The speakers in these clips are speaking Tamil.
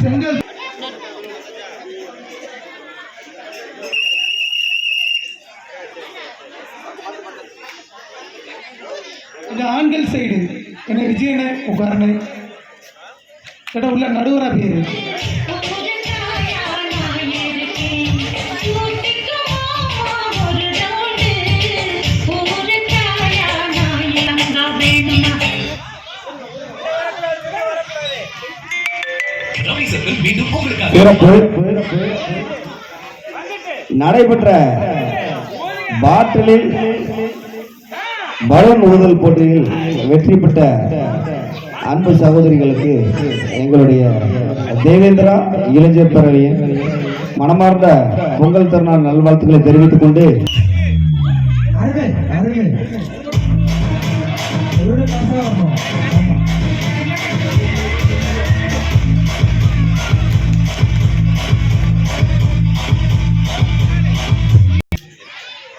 செங்கல் இந்த ஆண்கள் சைடு என்ன விஜயனை உட்காரனே கேட்ட உள்ள நடுவரா பேரு நடைபெற்ற பாட்டிலில் பலூன் ஊதுதல் போட்டியில் வெற்றி பெற்ற அன்பு சகோதரிகளுக்கு எங்களுடைய தேவேந்திரா இளைஞர் பேரவையின் மனமார்ந்த பொங்கல் திருநாள் நல்வாழ்த்துக்களை தெரிவித்துக் கொண்டு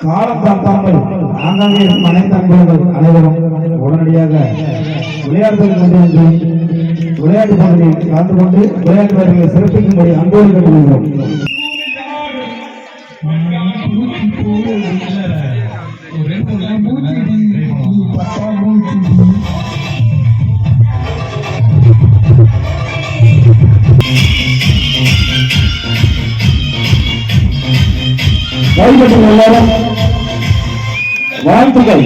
காலம் தாக்காமல் ஆங்காங்கே அனைத்து அன்பர்கள் அனைவரும் உடனடியாக விளையாட்டுகள் கொண்டு வந்து விளையாட்டு பகுதியில் கலந்து கொண்டு விளையாட்டு வீரர்களை சிறப்பிக்கும்படி அன்போடு கேட்டுக்கொள்கிறோம். எல்லாரும் வாழ்த்துக்கள்.